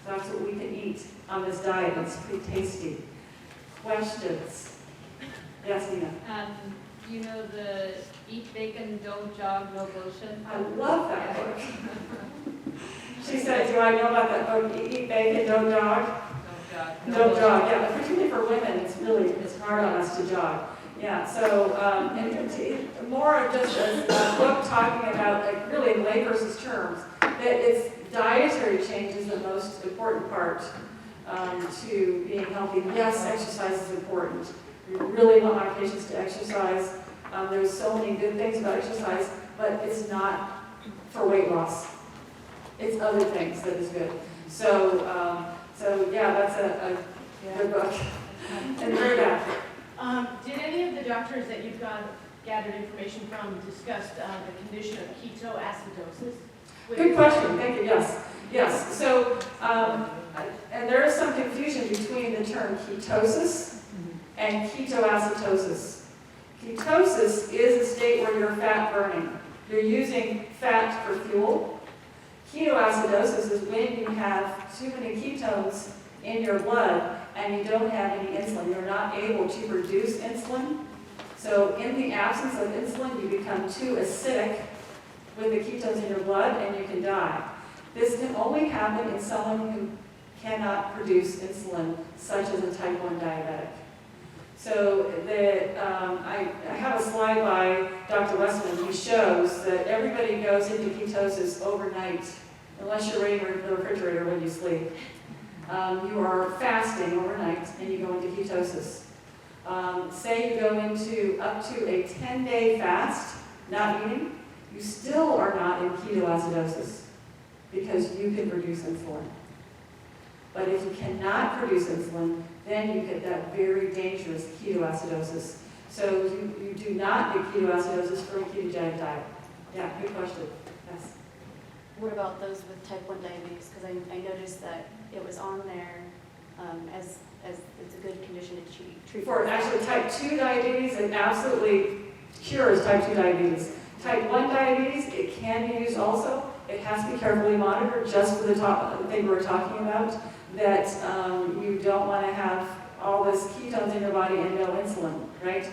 That's what we can eat on this diet. It's pretty tasty. Questions? Yes, Nina? You know the Eat Bacon, Don't Jog, No Lotion? I love that book. She said, do I know about that book, Eat Bacon, Don't Jog? Don't jog, yeah, particularly for women, it's hard on us to jog. Yeah, so, and more of just a book talking about, like, really in layperson's terms, that it's dietary change is the most important part to being healthy. Yes, exercise is important. We really want our patients to exercise. There's so many good things about exercise, but it's not for weight loss. It's other things that is good. So, yeah, that's a good book. And very bad. Did any of the doctors that you've gathered information from discuss the condition of ketoacidosis? Good question. Thank you. Yes. Yes. So, and there is some confusion between the term ketosis and ketoacidosis. Ketosis is a state where you're fat burning. You're using fat for fuel. Ketoacidosis is when you have too many ketones in your blood and you don't have any insulin. You're not able to produce insulin. So in the absence of insulin, you become too acidic with the ketones in your blood and you can die. This can only happen in someone who cannot produce insulin, such as a type 1 diabetic. So I have a slide by Dr. Leslyn. He shows that everybody goes into ketosis overnight, unless you're ready in the refrigerator when you sleep. You are fasting overnight and you go into ketosis. Say you go into up to a 10-day fast, not eating, you still are not in ketoacidosis because you can produce insulin. But if you cannot produce insulin, then you get that very dangerous ketoacidosis. So you do not get ketoacidosis from a ketogenic diet. Yeah, good question. Yes. What about those with type 1 diabetes? Because I noticed that it was on there as it's a good condition to treat. For actually type 2 diabetes, it absolutely cures type 2 diabetes. Type 1 diabetes, it can be used also. It has to be carefully monitored just for the thing we're talking about, that you don't want to have all this ketones in your body and no insulin, right?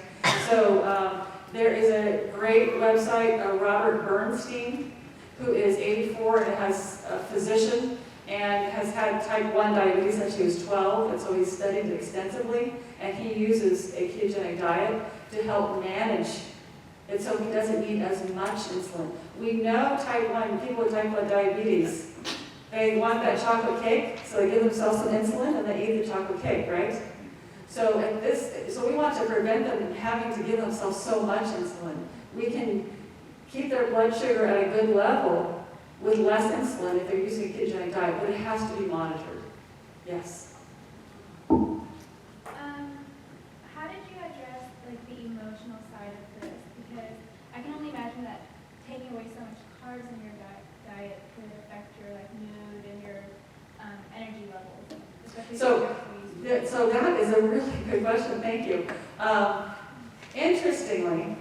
So there is a great website, Robert Bernstein, who is 84 and has a physician and has had type 1 diabetes since he was 12, and so he's studied it extensively, and he uses a ketogenic diet to help manage it so he doesn't need as much insulin. We know type 1, people with type 1 diabetes, they want that chocolate cake, so they give themselves some insulin and they eat the chocolate cake, right? So we want to prevent them from having to give themselves so much insulin. We can keep their blood sugar at a good level with less insulin if they're using a ketogenic diet, but it has to be monitored. Yes? How did you address the emotional side of this? Because I can only imagine that taking away so much carbs in your diet could affect your mood and your energy levels. Especially So that is a really good question. Thank you. Interestingly,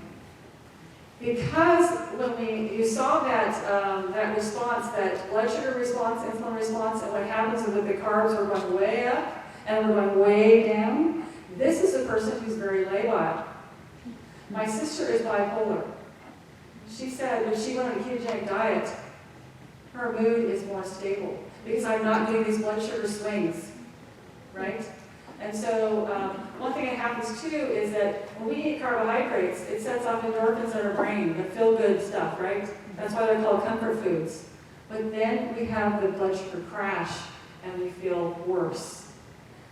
because when you saw that response, that blood sugar response, insulin response, and what happens is that the carbs are going way up and we're going way down, this is a person who's very labile. My sister is bipolar. She said when she went on a ketogenic diet, her mood is more stable because I'm not getting these blood sugar swings, right? And so one thing that happens too is that when we eat carbohydrates, it sets off endorphins in our brain, the feel-good stuff, right? That's why they're called comfort foods. But then we have the blood sugar crash and we feel worse.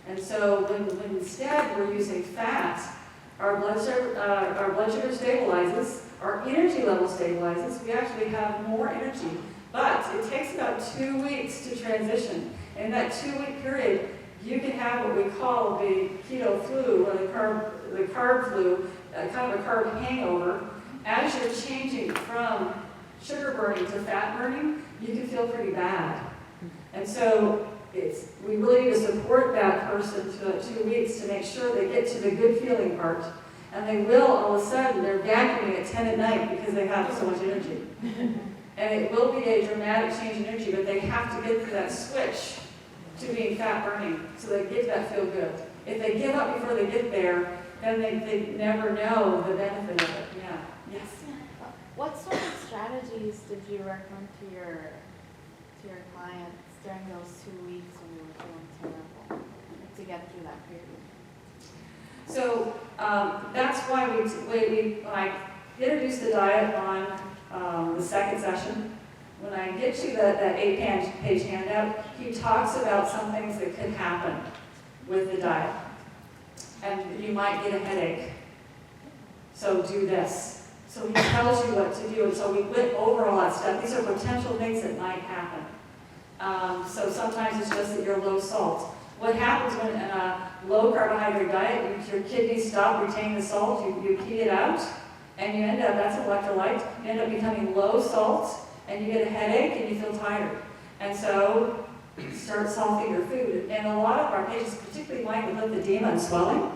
And so when instead we're using fat, our blood sugar stabilizes, our energy level stabilizes, we actually have more energy. But it takes about 2 weeks to transition. In that 2-week period, you can have what we call the keto flu, or the carb flu, kind of a carb hangover. As you're changing from sugar burning to fat burning, you can feel pretty bad. And so we really need to support that person for 2 weeks to make sure they get to the good feeling part. And they will, all of a sudden, they're vacuuming at 10 at night because they have so much energy. And it will be a dramatic change in energy, but they have to get to that switch to being fat burning, so they get that feel good. If they give up before they get there, then they never know the benefit of it. Yeah. Yes. What sort of strategies did you recommend to your clients during those 2 weeks when you were feeling terrible, like, to get through that period? So that's why when I introduced the diet on the second session, when I get you that 8-page handout, he talks about some things that could happen with the diet. And you might get a headache. So do this. So he tells you what to do. And so we went over all that stuff. These are potential things that might happen. So sometimes it's just that you're low salt. What happens when in a low carbohydrate diet, your kidneys stop retaining the salt, you pee it out, and you end up, that's an electrolyte, you end up becoming low salt, and you get a headache and you feel tired. And so start salting your food. And a lot of our patients, particularly mine with lymphedema and swelling,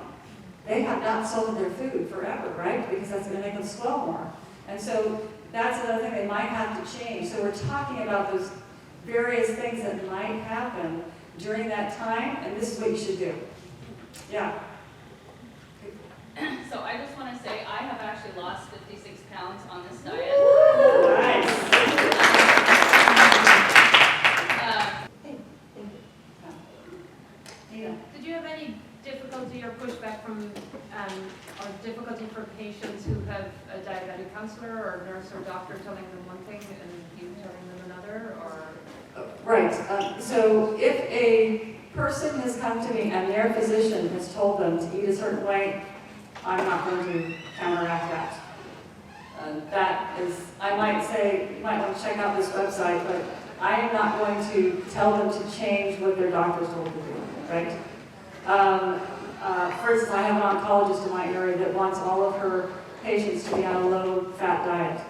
they have not salted their food forever, right? Because that's going to make them swell more. And so that's another thing they might have to change. So we're talking about those various things that might happen during that time, and this is what you should do. Yeah. So I just want to say I have actually lost 56 pounds on this diet. Nice. Did you have any difficulty or pushback from, or difficulty for patients who have a diabetic counselor or nurse or doctor telling them one thing and you telling them another, or? Right. So if a person has come to me and their physician has told them to eat a certain way, I'm not going to counteract that. That is, I might say, you might want to check out this website, but I am not going to tell them to change what their doctor's told them to do, right? For instance, I have an oncologist in my area that wants all of her patients to be on a low-fat diet.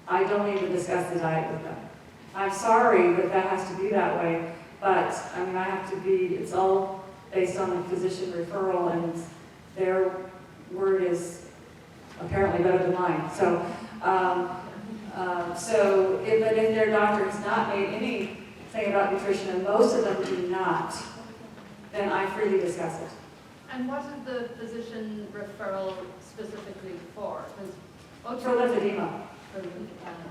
I don't even discuss the diet with them. I'm sorry that that has to be that way, but I mean, I have to be, it's all based on the physician referral, and their word is apparently better than mine. So, but if their doctor has not made anything about nutrition, and most of them do not, then I freely discuss it. And what is the physician referral specifically for? For lymphedema.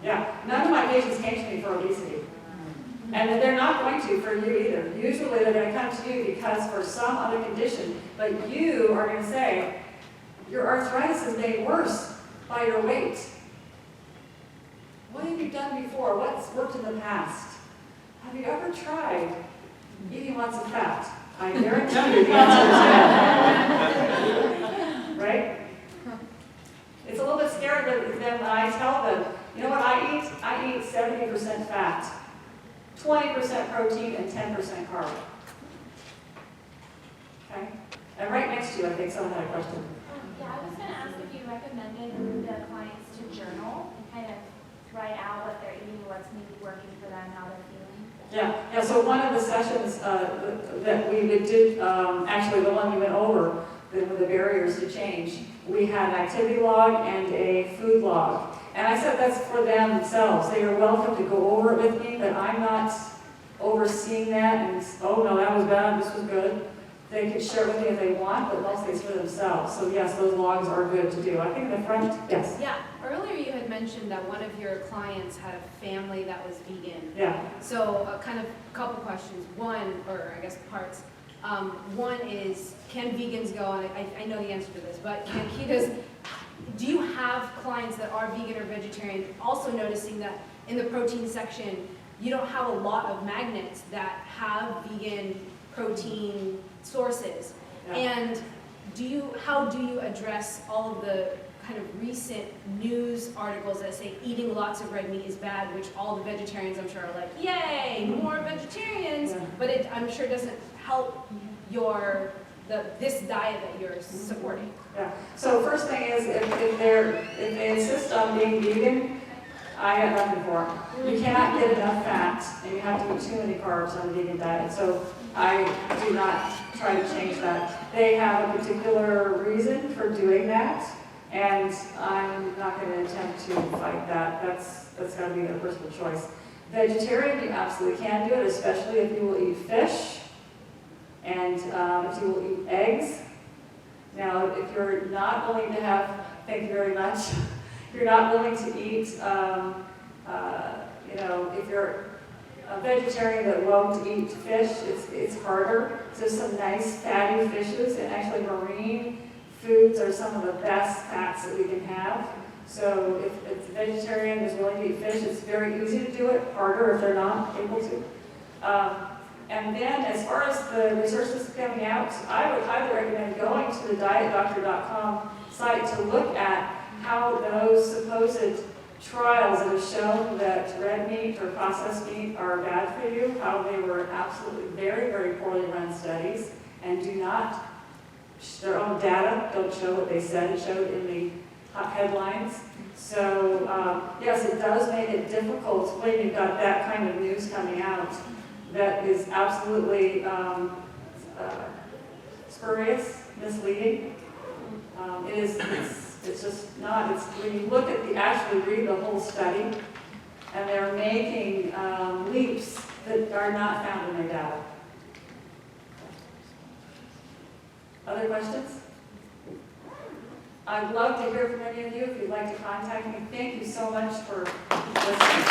Yeah, none of my patients came to me for obesity. And they're not going to for you either. Usually they're going to come to you because for some other condition, but you are going to say, your arthritis is made worse by your weight. What have you done before? What's worked in the past? Have you ever tried eating lots of fat? I guarantee you the answer is no. Right? It's a little bit scary but then when I tell them, you know what I eat? I eat 70% fat, 20% protein, and 10% carb. Okay? And right next to you, I think someone had a question. Yeah, I was going to ask if you recommended the clients to journal and kind of write out what they're eating, what's maybe working for them, how they're feeling. Yeah. So one of the sessions that we did, actually the one we went over, with the barriers to change, we had an activity log and a food log. And I said that's for themselves. They are welcome to go over it with me, but I'm not overseeing that and, oh no, that was bad, this was good. They can share it with me if they want, but mostly it's for themselves. So yes, those logs are good to do. I think in the front, yes. Yeah, earlier you had mentioned that one of your clients had a family that was vegan. Yeah. So kind of a couple questions. One, or I guess parts. One is, can vegans go on, I know the answer to this, but do you have clients that are vegan or vegetarian, also noticing that in the protein section, you don't have a lot of magnets that have vegan protein sources? Yeah. And how do you address all of the kind of recent news articles that say eating lots of red meat is bad, which all the vegetarians I'm sure are like, yay, more vegetarians, Yeah. but it I'm sure doesn't help this diet that you're supporting. Yeah. So first thing is, if they insist on being vegan, I got nothing for them. You cannot get enough fat, and you have to eat too many carbs on a vegan diet. So I do not try to change that. They have a particular reason for doing that, and I'm not going to attempt to fight that. That's got to be their personal choice. Vegetarian, you absolutely can do it, especially if you will eat fish And if you will eat eggs, now if you're not willing to have, thank you very much, you're not willing to eat, if you're a vegetarian that won't eat fish, it's harder. So some nice fatty fishes, and actually marine foods are some of the best fats that we can have. So if the vegetarian is willing to eat fish, it's very easy to do it, harder if they're not able to. And then as far as the resources coming out, I would highly recommend going to the dietdoctor.com site to look at how those supposed trials that have shown that red meat or processed meat are bad for you, how they were absolutely very, very poorly run studies and do not, their own data don't show what they said it showed in the headlines. So yes, it does make it difficult when you've got that kind of news coming out that is absolutely spurious, misleading. It's just not, when you look at actually read the whole study, and they're making leaps that are not found in their data. Other questions? I'd love to hear from any of you if you'd like to contact me. Thank you so much for listening.